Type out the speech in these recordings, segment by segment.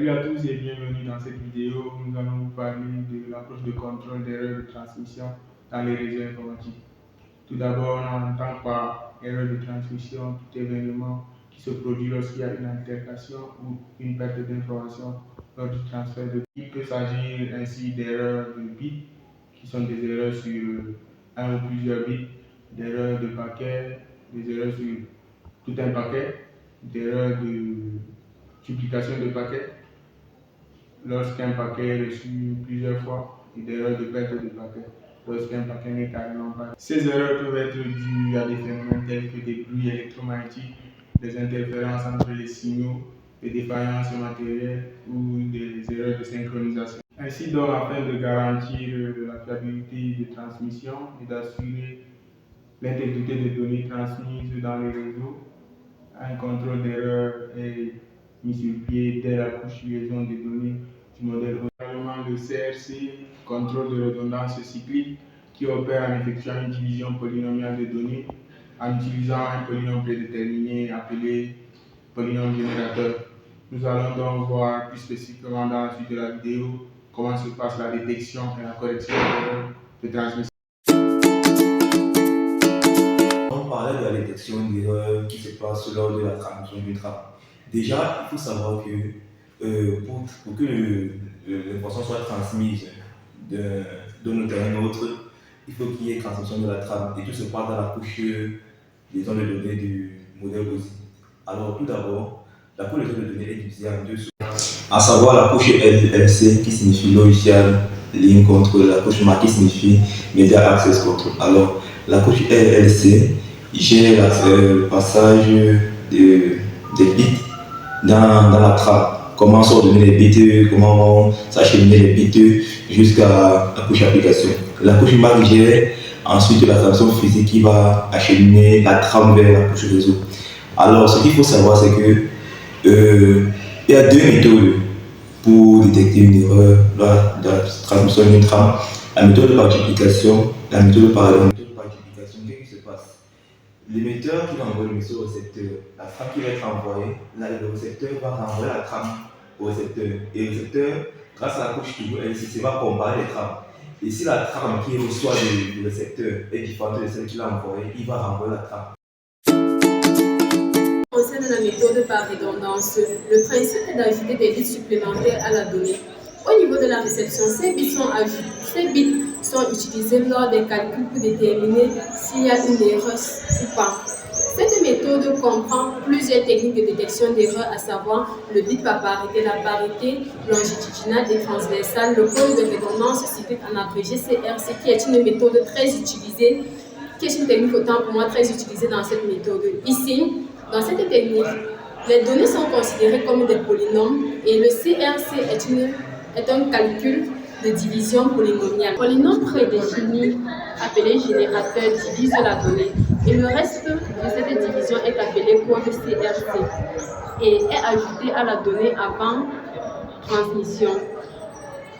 Salut à tous et bienvenue dans cette vidéo. Nous allons vous parler de l'approche de contrôle d'erreurs de transmission dans les réseaux informatiques. Tout d'abord, on entend par erreur de transmission tout événement qui se produit lorsqu'il y a une altercation ou une perte d'information lors du transfert de bits. Il peut s'agir ainsi d'erreurs de bits qui sont des erreurs sur un ou plusieurs bits, d'erreurs de paquets, des erreurs sur tout un paquet, d'erreurs de duplication de paquets lorsqu'un paquet est reçu plusieurs fois et d'erreurs de perte de paquet lorsqu'un paquet n'est carrément pas. Ces erreurs peuvent être dues à des phénomènes tels que des bruits électromagnétiques, des interférences entre les signaux, des défaillances matérielles ou des erreurs de synchronisation. Ainsi donc, afin de garantir la fiabilité des transmissions et d'assurer l'intégrité des données transmises dans les réseaux, un contrôle d'erreur est mis sur pied dès la couche liaison des données du modèle. Également le CRC, contrôle de redondance cyclique, qui opère en effectuant une division polynomiale de données en utilisant un polynôme prédéterminé appelé polynôme générateur. Nous allons donc voir plus spécifiquement dans la suite de la vidéo comment se passe la détection et la correction d'erreurs de transmission. On parlait de la détection d'erreurs qui se passe lors de la transmission d'une trame. Déjà, il faut savoir que pour que l'information soit transmise d'un autre à un autre, il faut qu'il y ait transmission de la trame et tout se passe dans la couche liaison de données du modèle OSI. Alors, tout d'abord, la couche liaison de données est divisée en deux, à savoir la couche LLC qui signifie Logiciel Link Control, la couche MAC qui signifie Media Access Control. Alors, la couche LLC gère le passage des bits dans la trame. Comment sont donnés les bits, comment s'acheminer les bits jusqu'à la couche application. La couche MAC gère ensuite la traduction physique qui va acheminer la trame vers la couche réseau. Alors, ce qu'il faut savoir, c'est que il y a deux méthodes pour détecter une erreur dans la transmission d'une trame. La méthode par duplication, la méthode par duplication. Qu'est-ce qui se passe? L'émetteur qui va envoyer le message au récepteur, la trame qui va être envoyée, là, le récepteur va renvoyer la trame au récepteur. Et le récepteur, grâce à la couche toujours LCC, va comparer les trames. Et si la trame qui reçoit du récepteur est différente de celle qu'il a envoyée, il va renvoyer la trame. Concernant la méthode par redondance, le principe est d'ajouter des bits supplémentaires à la donnée. Au niveau de la réception, ces bits sont utilisés lors des calculs pour déterminer s'il y a une erreur ou pas. Cette méthode comprend plusieurs techniques de détection d'erreurs, à savoir le bit par parité, la parité longitudinale et transversale, le code de redondance cyclique en abrégé CRC, qui est une méthode très utilisée, qui est une technique autant pour moi très utilisée dans cette méthode. Ici, dans cette technique, les données sont considérées comme des polynômes et le CRC est un calcul de division polynomiale. Le polynôme prédéfini, appelé générateur, divise la donnée et le reste de cette division est appelé code CRC et est ajouté à la donnée avant transmission.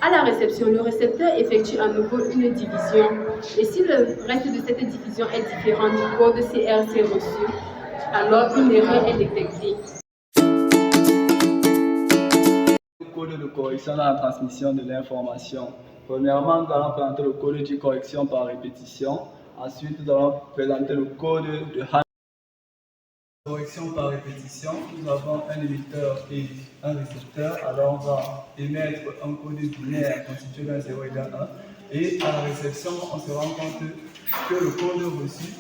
À la réception, le récepteur effectue à nouveau une division et si le reste de cette division est différent du code CRC reçu, alors une erreur est détectée. Le code de correction dans la transmission de l'information. Premièrement, nous allons présenter le code de correction par répétition. Ensuite, nous allons présenter le code de correction par répétition. Nous avons un émetteur et un récepteur. Alors, on va émettre un code binaire constitué d'un 0 et d'un 1. Et à la réception, on se rend compte que le code reçu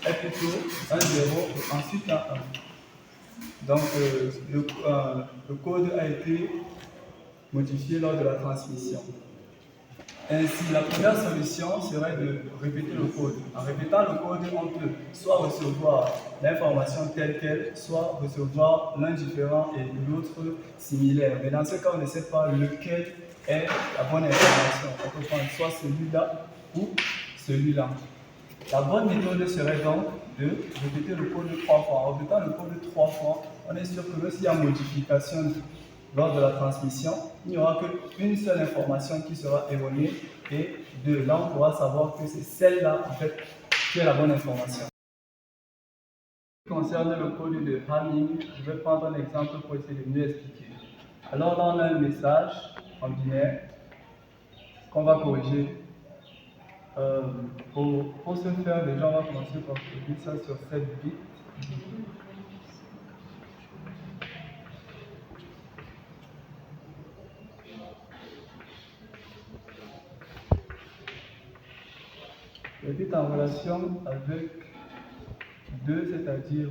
est plutôt un 0 et ensuite un 1. Donc, le code a été modifié lors de la transmission. Ainsi, la première solution serait de répéter le code. En répétant le code, on peut soit recevoir l'information telle qu'elle, soit recevoir l'un différent et l'autre similaire. Mais dans ce cas, on ne sait pas lequel est la bonne information. On peut prendre soit celui-là ou celui-là. La bonne méthode serait donc de répéter le code 3 fois. En répétant le code 3 fois, on est sûr que s'il y a modification lors de la transmission, il n'y aura qu'une seule information qui sera erronée et de là on pourra savoir que c'est celle-là en fait qui est la bonne information. Concernant le code de Hamming, je vais prendre un exemple pour essayer de mieux expliquer. Alors là, on a un message en binaire qu'on va corriger. Pour ce faire, déjà, on va commencer par corriger ça sur 7 bits. Le bit en relation avec 2, c'est-à-dire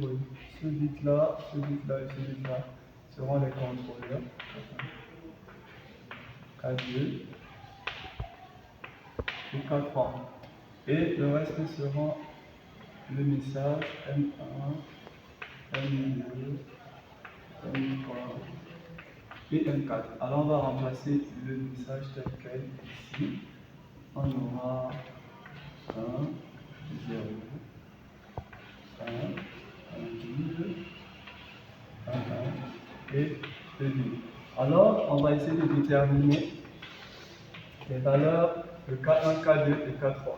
ce bit-là, ce bit-là et ce bit-là seront les contrôleurs. K2 et K3. Et le reste seront le message M1, M2, M3 et M4. Alors on va remplacer le message tel quel ici. On aura 1, 0, 1, 12, 1 et 2. Alors, on va essayer de déterminer les valeurs de K1, K2 et K3.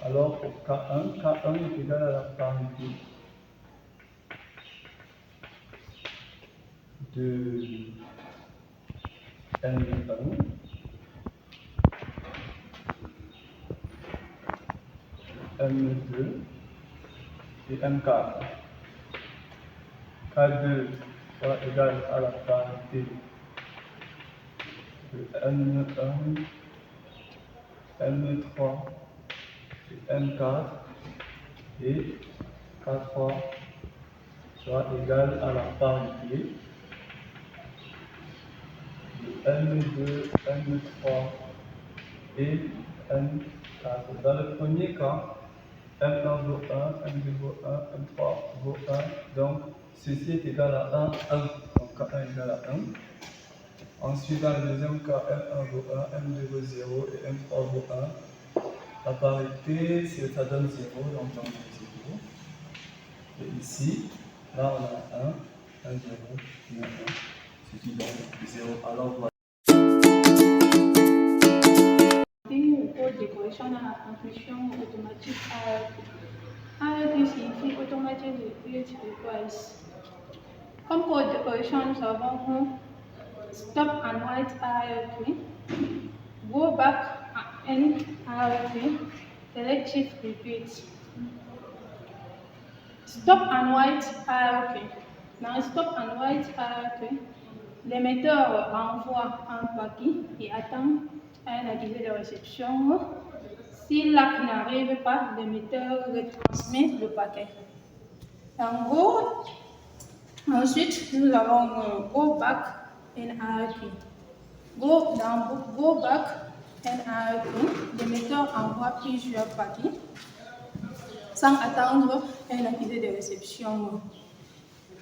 Alors, pour K1, K1 est égal à la parité de M1 M2 et M4. K2 sera égal à la parité de M1, M3 et M4 et K3 sera égal à la parité de M2, M3 et M4. Dans le premier cas, M1 vaut 1, M2 vaut 1, M3 vaut 1, donc ceci est égal à 1, 1, donc K1 est égal à 1. Ensuite, dans le deuxième cas, M1 vaut 1, M2 vaut 0 et M3 vaut 1. La parité, ça donne 0, donc on a 0. Et ici, là on a 1, 0, et 1, ce qui donne 0. Alors voilà. Décoration dans la transmission automatique ARP. ARP signifie Automatic Repeat Request. Comme code de correction, nous avons Stop and Write ARP, Go Back and ARP, Selective Repeat. Stop and Write ARP. Dans Stop and Write ARP, l'émetteur envoie un paquet et attend un accusé de réception. Si l'AC n'arrive pas, l'émetteur retransmet le paquet. En gros, ensuite, nous avons Go Back and ARP. Dans Go Back and ARP, l'émetteur envoie plusieurs paquets sans attendre un accusé de réception.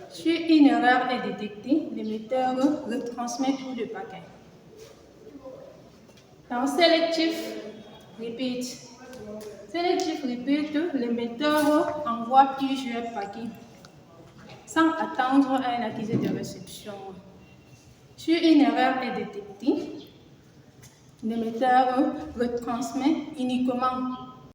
Si une erreur est détectée, l'émetteur retransmet tout le paquet. Dans Selective Repeat, l'émetteur envoie plusieurs paquets sans attendre un accusé de réception. Si une erreur est détectée, l'émetteur retransmet uniquement